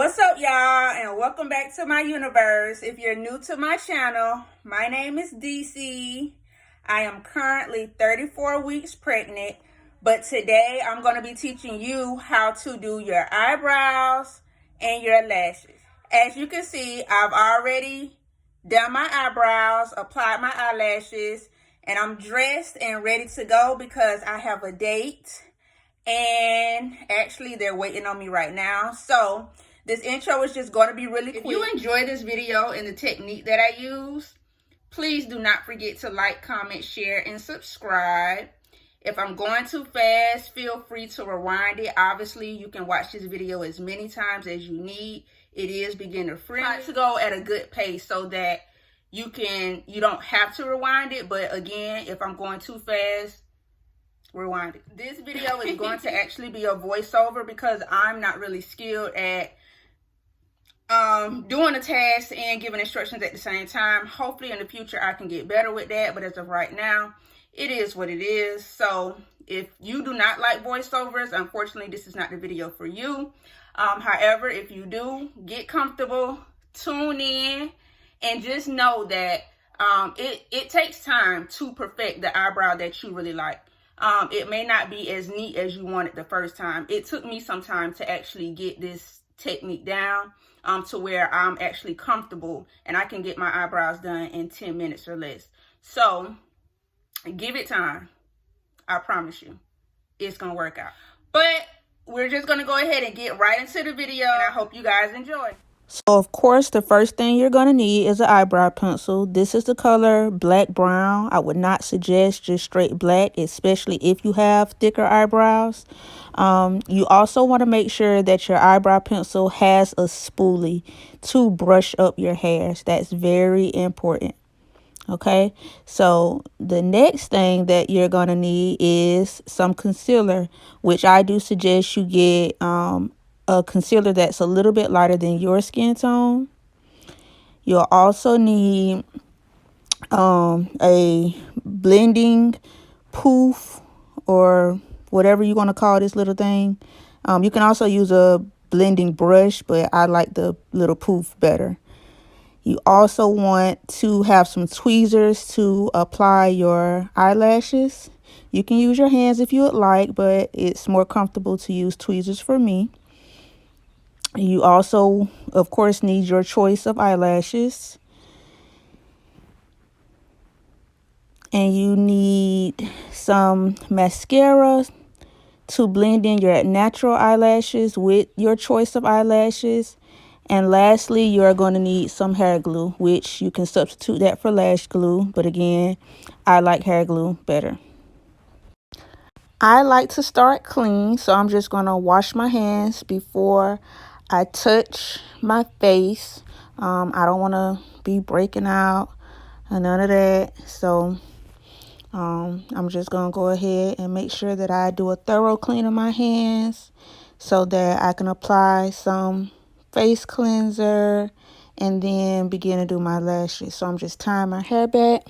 What's up, y'all, and welcome back to my universe. If you're new to my channel, my name is DC. I am currently 34 weeks pregnant, but today I'm going to be teaching you how to do your eyebrows and your lashes. As you can see, I've already done my eyebrows, applied my eyelashes, and I'm dressed and ready to go because I have a date, and actually they're waiting on me right now. So this intro is just going to be really quick. If you enjoy this video and the technique that I use, please do not forget to like, comment, share, and subscribe. If I'm going too fast, feel free to rewind it. Obviously, you can watch this video as many times as you need. It is beginner friendly. Try to go at a good pace so that you don't have to rewind it. But again, if I'm going too fast, rewind it. This video is going to actually be a voiceover because I'm not really skilled at doing the task and giving instructions at the same time. Hopefully in the future I can get better with that, but as of right now, it is what it is. So if you do not like voiceovers, unfortunately this is not the video for you. However, if you do, get comfortable, tune in, and just know that it takes time to perfect the eyebrow that you really like. It may not be as neat as you want it the first time. It took me some time to actually get this technique down to where I'm actually comfortable and I can get my eyebrows done in 10 minutes or less. So give it time. I promise you it's gonna work out. But we're just gonna go ahead and get right into the video, and I hope you guys enjoy. So, of course, the first thing you're going to need is an eyebrow pencil. This is the color black brown. I would not suggest just straight black, especially if you have thicker eyebrows. You also want to make sure that your eyebrow pencil has a spoolie to brush up your hairs. That's very important. Okay, so the next thing that you're going to need is some concealer, which I do suggest you get a concealer that's a little bit lighter than your skin tone. You'll also need a blending poof, or whatever you want to call this little thing. You can also use a blending brush, but I like the little poof better. You also want to have some tweezers to apply your eyelashes. You can use your hands if you would like, but it's more comfortable to use tweezers for me. You also, of course, need your choice of eyelashes. And you need some mascara to blend in your natural eyelashes with your choice of eyelashes. And lastly, you are going to need some hair glue, which you can substitute that for lash glue. But again, I like hair glue better. I like to start clean, so I'm just going to wash my hands before I touch my face. I don't want to be breaking out and none of that. So I'm just going to go ahead and make sure that I do a thorough clean of my hands so that I can apply some face cleanser and then begin to do my lashes. So I'm just tying my hair back,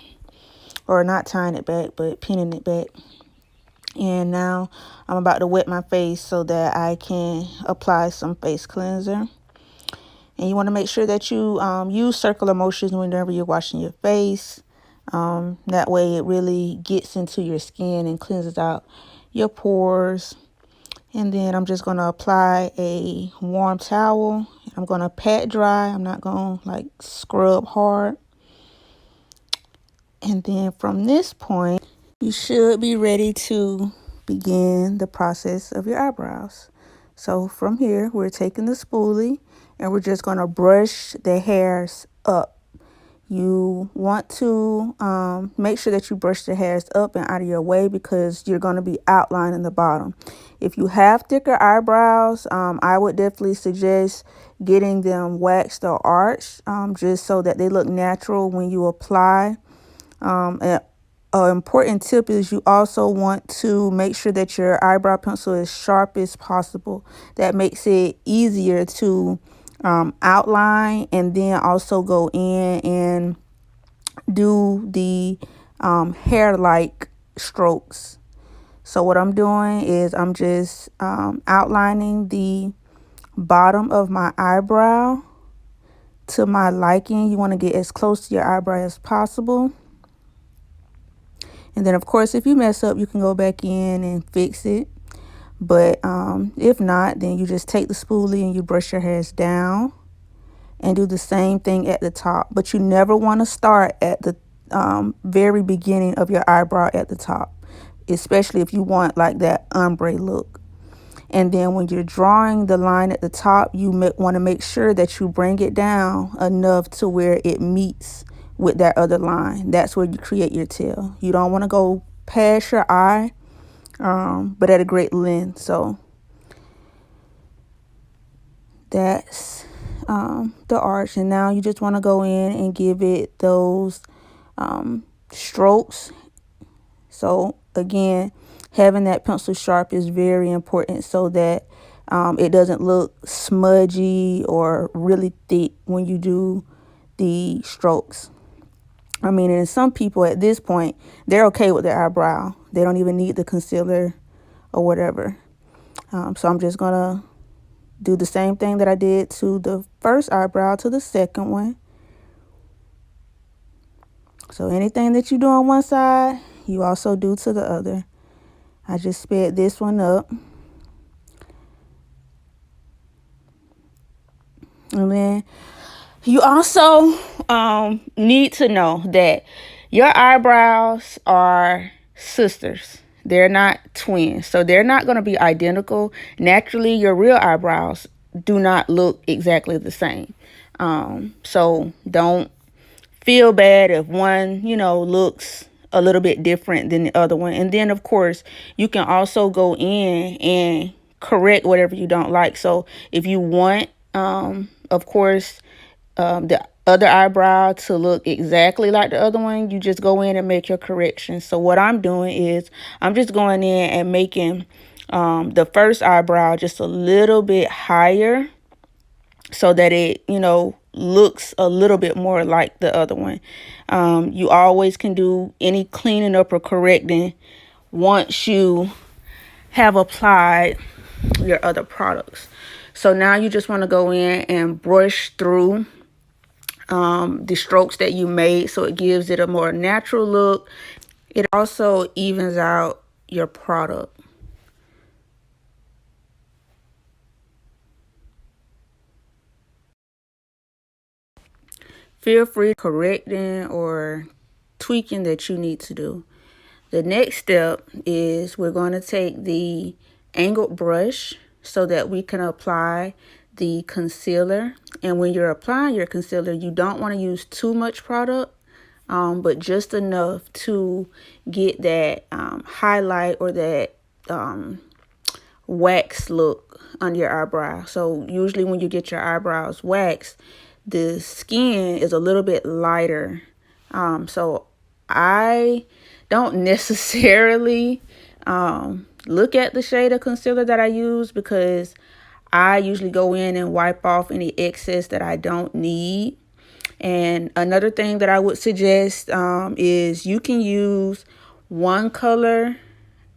or not tying it back, but pinning it back. And now I'm about to wet my face so that I can apply some face cleanser. And you want to make sure that you use circular motions whenever you're washing your face. That way it really gets into your skin and cleanses out your pores. And then I'm just going to apply a warm towel. I'm going to pat dry. I'm not going to like scrub hard. And then from this point, you should be ready to begin the process of your eyebrows. So from here, we're taking the spoolie and we're just going to brush the hairs up. You want to make sure that you brush the hairs up and out of your way because you're going to be outlining the bottom. If you have thicker eyebrows, I would definitely suggest getting them waxed or arched just so that they look natural when you apply. An important tip is you also want to make sure that your eyebrow pencil is sharp as possible. That makes it easier to outline and then also go in and do the hair-like strokes. So what I'm doing is I'm just outlining the bottom of my eyebrow to my liking. You want to get as close to your eyebrow as possible. And then, of course, if you mess up, you can go back in and fix it. But if not, then you just take the spoolie and you brush your hairs down and do the same thing at the top. But you never want to start at the very beginning of your eyebrow at the top, especially if you want like that ombre look. And then when you're drawing the line at the top, you want to make sure that you bring it down enough to where it meets with that other line. That's where you create your tail. You don't want to go past your eye, but at a great length. So that's the arch. And now you just want to go in and give it those strokes. So again, having that pencil sharp is very important so that it doesn't look smudgy or really thick when you do the strokes. I mean, and some people at this point, they're okay with their eyebrow. They don't even need the concealer or whatever. So I'm just going to do the same thing that I did to the first eyebrow to the second one. So anything that you do on one side, you also do to the other. I just sped this one up. And then you also need to know that your eyebrows are sisters. They're not twins. So they're not going to be identical. Naturally, your real eyebrows do not look exactly the same. So don't feel bad if one, looks a little bit different than the other one. And then, of course, you can also go in and correct whatever you don't like. So if you want, of course, the other eyebrow to look exactly like the other one, you just go in and make your corrections. So what I'm doing is I'm just going in and making the first eyebrow just a little bit higher so that it, looks a little bit more like the other one. You always can do any cleaning up or correcting once you have applied your other products. So now you just want to go in and brush through the strokes that you made so it gives it a more natural look. It also evens out your product. Feel free correcting or tweaking that you need to do. The next step is we're going to take the angled brush so that we can apply the concealer. And when you're applying your concealer, you don't want to use too much product, but just enough to get that highlight or that wax look under your eyebrow. So usually when you get your eyebrows waxed, the skin is a little bit lighter. So I don't necessarily look at the shade of concealer that I use because I usually go in and wipe off any excess that I don't need. And another thing that I would suggest is you can use one color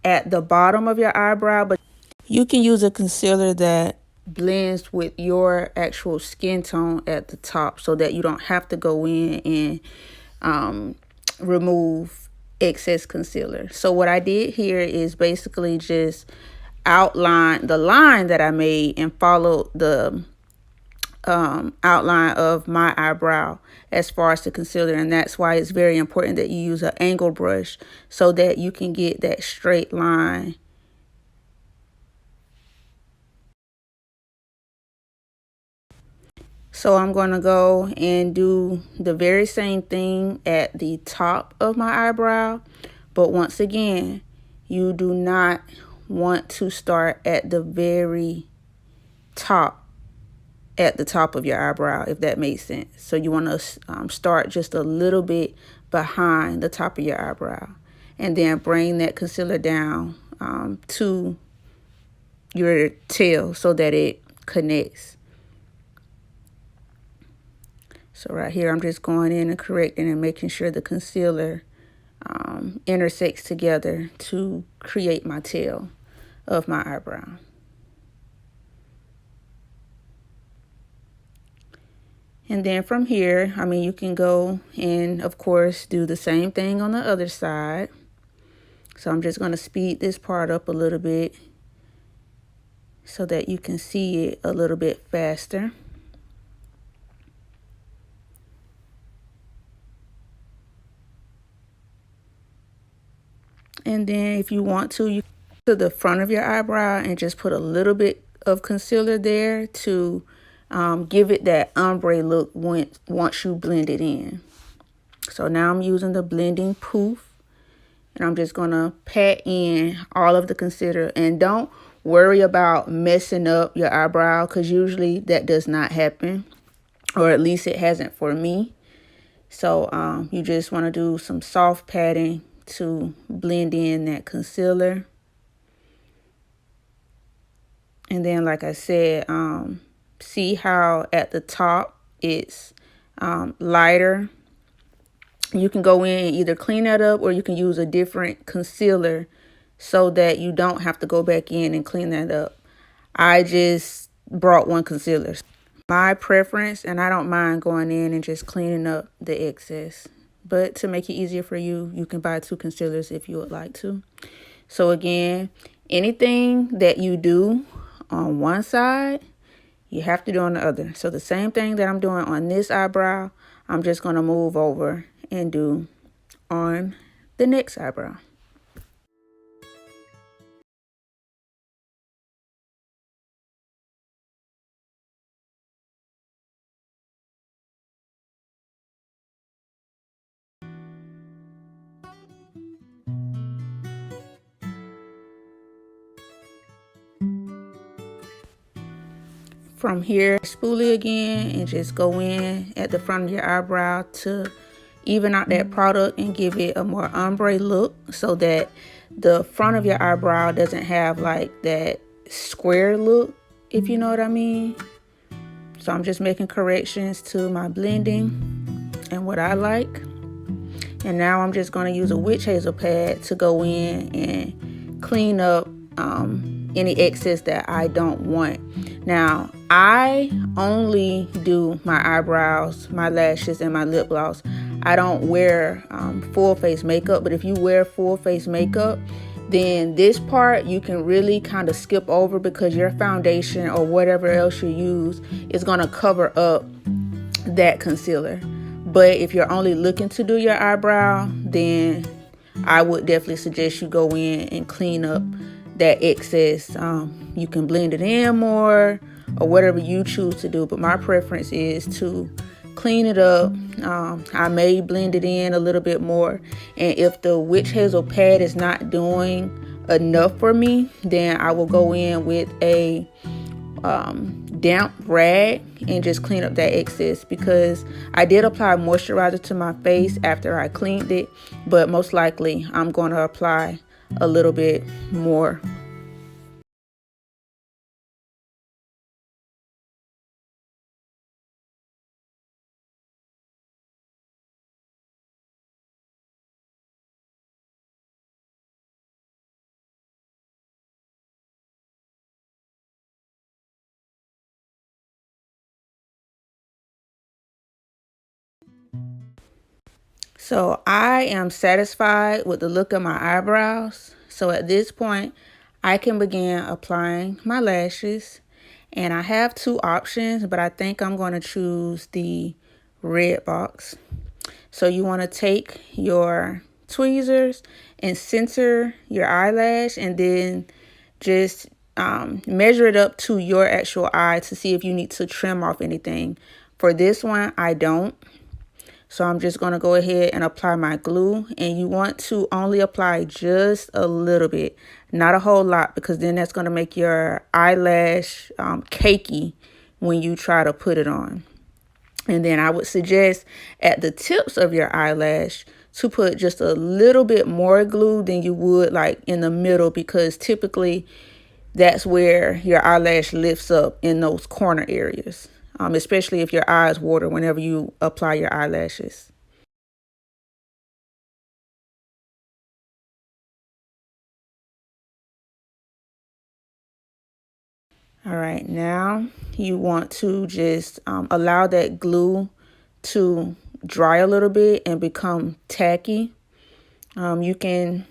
at the bottom of your eyebrow, but you can use a concealer that blends with your actual skin tone at the top so that you don't have to go in and remove excess concealer. So what I did here is basically just outline the line that I made and follow the outline of my eyebrow as far as the concealer. And that's why it's very important that you use an angle brush so that you can get that straight line. So I'm going to go and do the very same thing at the top of my eyebrow. But once again, you do not want to start at the very top, at the top of your eyebrow, if that makes sense. So you want to start just a little bit behind the top of your eyebrow and then bring that concealer down to your tail so that it connects. So right here, I'm just going in and correcting and making sure the concealer intersects together to create my tail of my eyebrow. And then from here, I mean, you can go and, of course, do the same thing on the other side. So I'm just going to speed this part up a little bit so that you can see it a little bit faster. And then if you want to, you can go to the front of your eyebrow and just put a little bit of concealer there to give it that ombre look once you blend it in. So now I'm using the blending poof, and I'm just going to pat in all of the concealer. And don't worry about messing up your eyebrow, because usually that does not happen, or at least it hasn't for me. So you just want to do some soft patting to blend in that concealer. And then, like I said, see how at the top it's lighter. You can go in and either clean that up, or you can use a different concealer so that you don't have to go back in and clean that up. I just brought one concealer. My preference, and I don't mind going in and just cleaning up the excess. But to make it easier for you, you can buy 2 concealers if you would like to. So again, anything that you do on one side, you have to do on the other. So the same thing that I'm doing on this eyebrow, I'm just going to move over and do on the next eyebrow. From here, spoolie again, and just go in at the front of your eyebrow to even out that product and give it a more ombre look, so that the front of your eyebrow doesn't have like that square look, if you know what I mean. So I'm just making corrections to my blending and what I like. And now I'm just going to use a witch hazel pad to go in and clean up any excess that I don't want. Now, I only do my eyebrows, my lashes, and my lip gloss. I don't wear full face makeup, but if you wear full face makeup, then this part you can really kind of skip over, because your foundation or whatever else you use is going to cover up that concealer. But if you're only looking to do your eyebrow, then I would definitely suggest you go in and clean up that excess. You can blend it in more or whatever you choose to do, but my preference is to clean it up. I may blend it in a little bit more, and if the witch hazel pad is not doing enough for me, then I will go in with a damp rag and just clean up that excess, because I did apply moisturizer to my face after I cleaned it, but most likely I'm going to apply a little bit more. So I am satisfied with the look of my eyebrows. So at this point, I can begin applying my lashes. And I have 2 options, but I think I'm going to choose the red box. So you want to take your tweezers and center your eyelash, and then just measure it up to your actual eye to see if you need to trim off anything. For this one, I don't. So I'm just going to go ahead and apply my glue, and you want to only apply just a little bit, not a whole lot, because then that's going to make your eyelash cakey when you try to put it on. And then I would suggest at the tips of your eyelash to put just a little bit more glue than you would like in the middle, because typically that's where your eyelash lifts up, in those corner areas. Especially if your eyes water whenever you apply your eyelashes. All right, now you want to just allow that glue to dry a little bit and become tacky. You can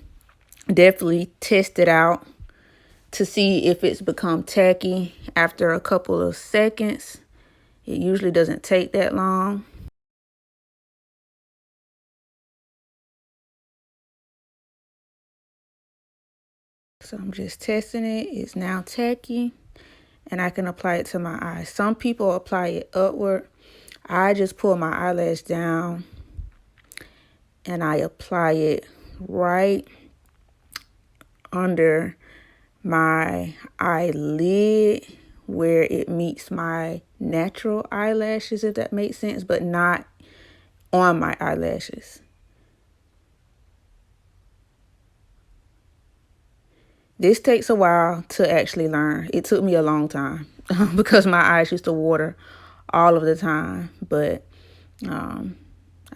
definitely test it out to see if it's become tacky after a couple of seconds. It usually doesn't take that long. So I'm just testing it. It's now tacky, and I can apply it to my eyes. Some people apply it upward. I just pull my eyelash down and I apply it right under my eyelid where it meets my natural eyelashes, if that makes sense, but not on my eyelashes. This takes a while to actually learn. It took me a long time because my eyes used to water all of the time, but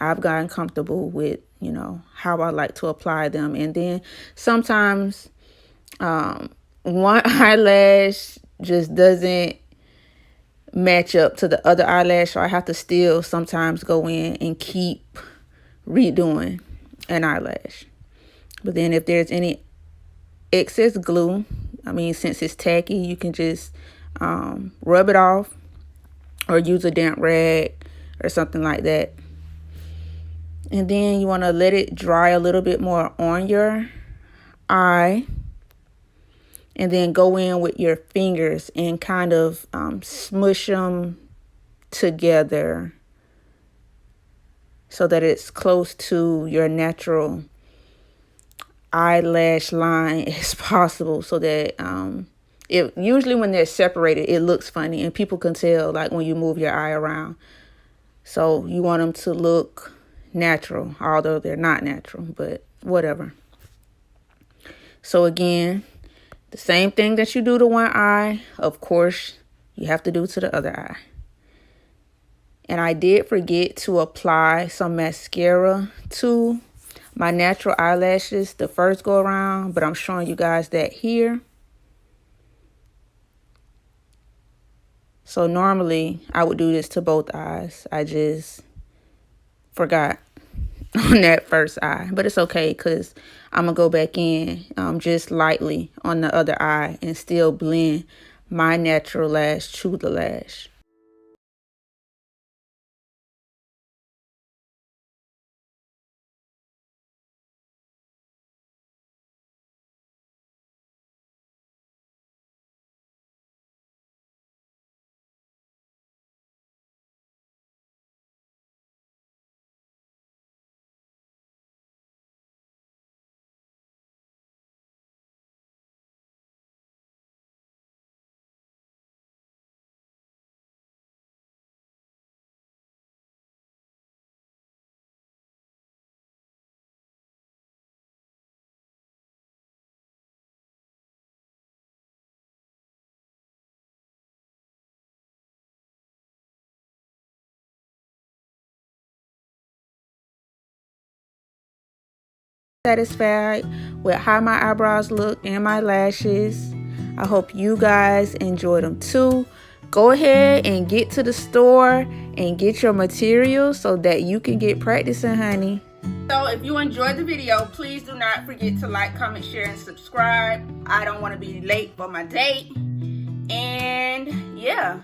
I've gotten comfortable with, how I like to apply them. And then sometimes one eyelash just doesn't match up to the other eyelash, so I have to still sometimes go in and keep redoing an eyelash. But then if there's any excess glue, since it's tacky, you can just rub it off or use a damp rag or something like that. And then you want to let it dry a little bit more on your eye. And then go in with your fingers and kind of smush them together so that it's close to your natural eyelash line as possible, so that usually when they're separated, it looks funny and people can tell, like when you move your eye around. So you want them to look natural, although they're not natural, but whatever. So again, the same thing that you do to one eye, of course, you have to do to the other eye. And I did forget to apply some mascara to my natural eyelashes the first go around, but I'm showing you guys that here. So normally I would do this to both eyes. I just forgot on that first eye, but it's okay because I'm gonna go back in just lightly on the other eye and still blend my natural lash to the lash. Satisfied with how my eyebrows look and my lashes. I hope you guys enjoyed them too. Go ahead and get to the store and get your materials so that you can get practicing, honey. So if you enjoyed the video, please do not forget to like, comment, share, and subscribe. I don't want to be late for my date. And yeah.